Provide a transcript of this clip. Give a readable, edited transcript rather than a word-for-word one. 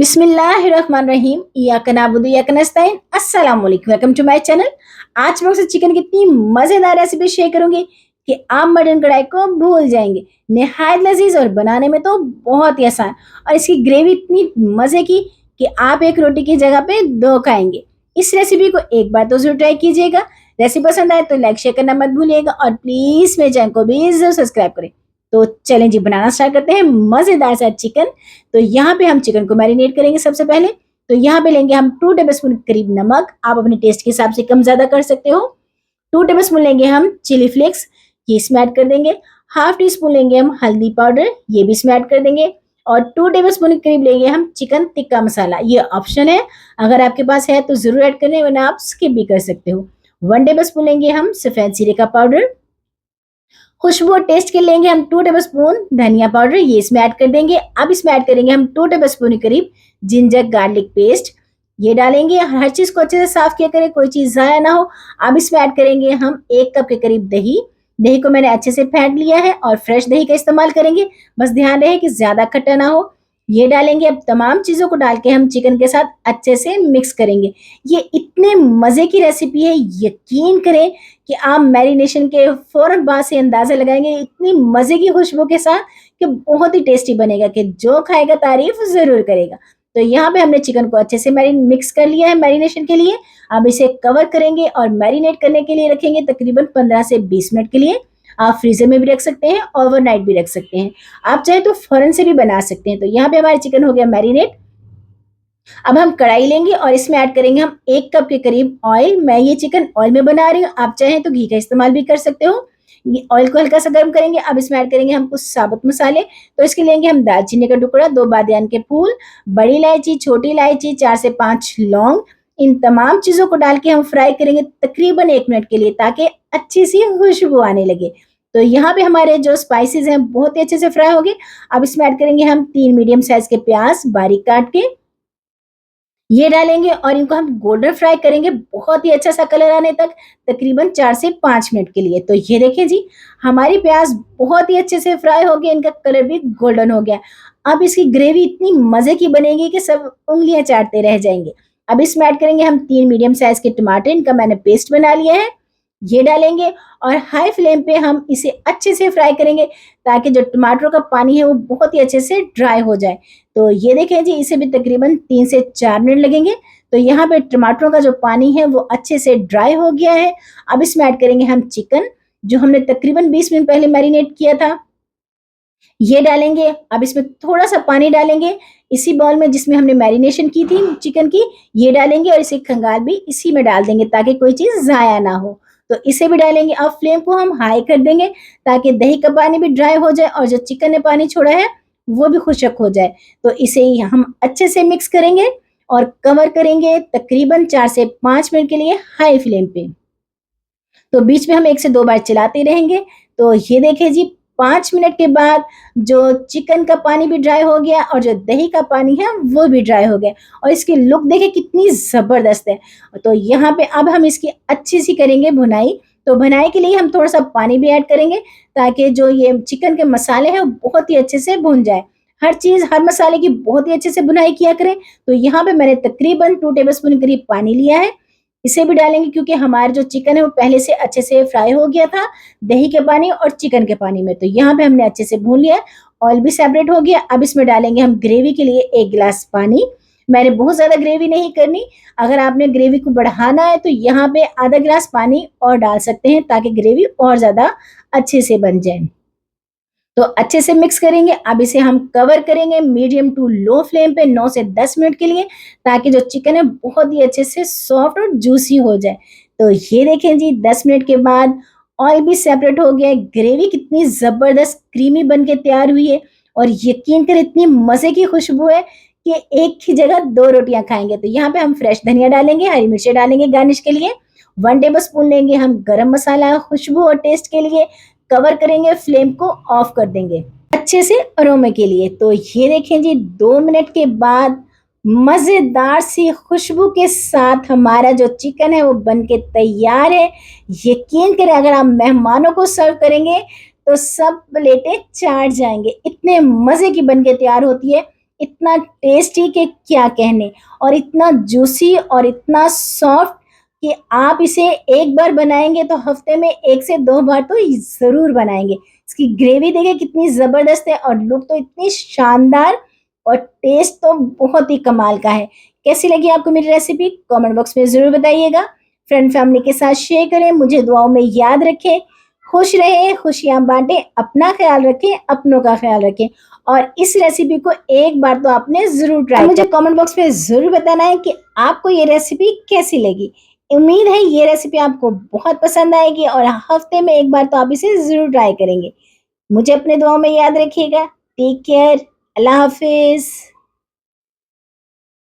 बिस्मिल्लाहिर्रहमानिर्रहीम इय्याका नअबुदु व इय्याका नस्तईन। अस्सलाम वालेकुम, वेलकम टू माय चैनल। आज मैं आपसे चिकन की इतनी मज़ेदार रेसिपी शेयर करूँगी कि आप मटन कढ़ाई को भूल जाएँगे। निहायत लज़ीज़ और बनाने में तो बहुत ही आसान, और इसकी ग्रेवी इतनी मज़े की कि आप एक रोटी की जगह पे 2 खाएँगे। इस रेसिपी को एक बार तो ज़रूर ट्राई कीजिएगा। रेसिपी पसंद आए तो लाइक शेयर करना मत भूलिएगा, और प्लीज़ मेरे चैनल को भी ज़रूर सब्सक्राइब करें। तो चलें जी, बनाना स्टार्ट करते हैं मज़ेदार सा चिकन। तो यहाँ पे हम चिकन को मैरिनेट करेंगे सबसे पहले। तो यहाँ पे लेंगे हम 2 टेबलस्पून करीब नमक, आप अपने टेस्ट के हिसाब से कम ज़्यादा कर सकते हो। 2 टेबलस्पून लेंगे हम चिली फ्लेक्स, ये इसमें ऐड कर देंगे। हाफ टी स्पून लेंगे हम हल्दी पाउडर, ये भी इसमें ऐड कर देंगे। और 2 टेबलस्पून के करीब लेंगे हम चिकन टिक्का मसाला, ये ऑप्शन है, अगर आपके पास है तो ज़रूर ऐड करें, वरना आप स्किप भी कर सकते हो। 1 टेबलस्पून लेंगे हम सफ़ेद जीरे का पाउडर। खुशबू और टेस्ट के लेंगे हम 2 टेबलस्पून धनिया पाउडर, ये इसमें ऐड कर देंगे। अब इसमें ऐड करेंगे हम 2 टेबलस्पून के करीब जिंजर गार्लिक पेस्ट, ये डालेंगे। हर चीज़ को अच्छे से साफ किया करें, कोई चीज़ ज़ाया ना हो। अब इसमें ऐड करेंगे हम 1 कप के करीब दही। दही को मैंने अच्छे से फेंट लिया है और फ्रेश दही का इस्तेमाल करेंगे, बस ध्यान रहे कि ज़्यादा खट्टा ना हो। ये डालेंगे। अब तमाम चीज़ों को डाल के हम चिकन के साथ अच्छे से मिक्स करेंगे। ये इतने मज़े की रेसिपी है, यकीन करें कि आप मैरिनेशन के फ़ौरन बाद से अंदाज़ा लगाएँगे इतनी मज़े की खुशबू के साथ कि बहुत ही टेस्टी बनेगा कि जो खाएगा तारीफ़ ज़रूर करेगा। तो यहाँ पे हमने चिकन को अच्छे से मिक्स कर लिया है मैरिनेशन के लिए। अब इसे कवर करेंगे और मैरिनेट करने के लिए रखेंगे तकरीबन 15 से 20 मिनट के लिए। आप फ्रीज़र में भी रख सकते हैं, ओवरनाइट भी रख सकते हैं। आप चाहे तो फ़ौरन से भी बना सकते हैं। तो यहाँ पे हमारा चिकन हो गया मैरिनेट। अब हम कढ़ाई लेंगे और इसमें ऐड करेंगे हम 1 कप के करीब ऑयल। मैं ये चिकन ऑयल में बना रही हूँ, आप चाहें तो घी का इस्तेमाल भी कर सकते हो। ये ऑयल को हल्का सा गर्म करेंगे। अब इसमें ऐड करेंगे हम कुछ साबुत मसाले। तो इसके लेंगे हम दालचीनी का टुकड़ा, 2 बादियान के फूल, बड़ी इलायची, छोटी इलायची, 4 से 5 लौंग। इन तमाम चीज़ों को डाल के हम फ्राई करेंगे तकरीबन 1 मिनट के लिए, ताकि अच्छी सी खुशबू आने लगे। तो यहाँ पे हमारे जो स्पाइसेस हैं बहुत ही अच्छे से फ्राई हो गए। अब इसमें ऐड करेंगे हम 3 मीडियम साइज़ के प्याज़ बारीक काट के, ये डालेंगे और इनको हम गोल्डन फ्राई करेंगे बहुत ही अच्छा सा कलर आने तक, तकरीबन 4 से 5 मिनट के लिए। तो ये देखें जी, हमारी प्याज बहुत ही अच्छे से फ्राई हो गई, इनका कलर भी गोल्डन हो गया। अब इसकी ग्रेवी इतनी मज़े की बनेगी कि सब उँगलियाँ चाटते रह जाएँगे। अब इसमें ऐड करेंगे हम 3 मीडियम साइज़ के टमाटर, इनका मैंने पेस्ट बना लिया है, ये डालेंगे। और हाई फ्लेम पे हम इसे अच्छे से फ्राई करेंगे, ताकि जो टमाटरों का पानी है वो बहुत ही अच्छे से ड्राई हो जाए। तो ये देखें जी, इसे भी तकरीबन 3 से 4 मिनट लगेंगे। तो यहाँ पे टमाटरों का जो पानी है वो अच्छे से ड्राई हो गया है। अब इसमें ऐड करेंगे हम चिकन, जो हमने तकरीबन 20 मिनट पहले मैरिनेट किया था, ये डालेंगे। अब इसमें थोड़ा-सा पानी डालेंगे, इसी बाउल में जिसमें हमने मैरिनेशन की थी चिकन की, ये डालेंगे और इसे खंगाल भी इसी में डाल देंगे, ताकि कोई चीज़ ज़ाया ना हो। तो इसे भी डालेंगे। अब फ्लेम को हम हाई कर देंगे, ताकि दही का पानी भी ड्राई हो जाए और जो चिकन ने पानी छोड़ा है वो भी खुशक हो जाए। तो इसे ही हम अच्छे से मिक्स करेंगे और कवर करेंगे तकरीबन 4 से 5 मिनट के लिए हाई फ्लेम पे। तो बीच में हम 1 से 2 बार चलाते रहेंगे। तो ये देखिए जी, 5 मिनट के बाद जो चिकन का पानी भी ड्राई हो गया और जो दही का पानी है वो भी ड्राई हो गया, और इसकी लुक देखिए कितनी ज़बरदस्त है। तो यहाँ पे अब हम इसकी अच्छी सी करेंगे भुनाई। तो भुनाई के लिए हम थोड़ा-सा पानी भी ऐड करेंगे, ताकि जो ये चिकन के मसाले हैं वो बहुत ही अच्छे से भुन जाए। हर चीज़, हर मसाले की बहुत ही अच्छे से भुनाई किया करें। तो यहाँ पे मैंने तकरीबन 2 टेबलस्पून के करीब पानी लिया है, इसे भी डालेंगे, क्योंकि हमारा जो चिकन है वो पहले से अच्छे से फ्राई हो गया था दही के पानी और चिकन के पानी में। तो यहाँ पे हमने अच्छे से भून लिया है, ऑयल भी सेपरेट हो गया। अब इसमें डालेंगे हम ग्रेवी के लिए 1 गिलास पानी। मैंने बहुत ज़्यादा ग्रेवी नहीं करनी, अगर आपने ग्रेवी को बढ़ाना है तो यहाँ पे आधा गिलास पानी और डाल सकते हैं, ताकि ग्रेवी और ज़्यादा अच्छे से बन जाए। तो अच्छे से मिक्स करेंगे। अब इसे हम कवर करेंगे मीडियम टू लो फ्लेम पे 9 से 10 मिनट के लिए, ताकि जो चिकन है बहुत ही अच्छे से सॉफ्ट और जूसी हो जाए। तो ये देखें जी, 10 मिनट के बाद ऑयल भी सेपरेट हो गया है, ग्रेवी कितनी ज़बरदस्त क्रीमी बन के तैयार हुई है, और यकीन करें इतनी मज़े की खुशबू है कि एक की जगह 2 रोटियाँ खाएँगे। तो यहाँ पे हम फ्रेश धनिया डालेंगे, हरी मिर्चें डालेंगे गार्निश के लिए। 1 टेबलस्पून लेंगे हम गरम मसाला खुशबू और टेस्ट के लिए, कवर करेंगे, फ्लेम को ऑफ कर देंगे अच्छे से अरोमे के लिए। तो ये देखें जी, 2 मिनट के बाद मज़ेदार सी खुशबू के साथ हमारा जो चिकन है वो बन के तैयार है। यकीन करें, अगर आप मेहमानों को सर्व करेंगे तो सब प्लेटें चाट जाएँगे, इतने मज़े की बन के तैयार होती है। इतना टेस्टी कि क्या कहने, और इतना जूसी और इतना सॉफ्ट कि आप इसे एक बार बनाएँगे तो हफ्ते में 1 से 2 बार तो ज़रूर बनाएँगे। इसकी ग्रेवी देखिए कितनी ज़बरदस्त है और लुक तो इतनी शानदार और टेस्ट तो बहुत ही कमाल का है। कैसी लगी आपको मेरी रेसिपी? कमेंट बॉक्स में ज़रूर बताइएगा। फ्रेंड फैमिली के साथ शेयर करें, मुझे दुआओं में याद रखें। खुश रहें, खुशियाँ बाँटें, अपना ख़्याल रखें, अपनों का ख़्याल रखें और इस रेसिपी को एक बार तो आपने ज़रूर ट्राई मुझे कमेंट बॉक्स में ज़रूर बताना है कि आपको ये रेसिपी कैसी लगी। उम्मीद है ये रेसिपी आपको बहुत पसंद आएगी और हफ़्ते में एक बार तो आप इसे ज़रूर ट्राई करेंगे। मुझे अपने दुआओं में याद रखिएगा। Take care. अल्लाह हाफ़िज़।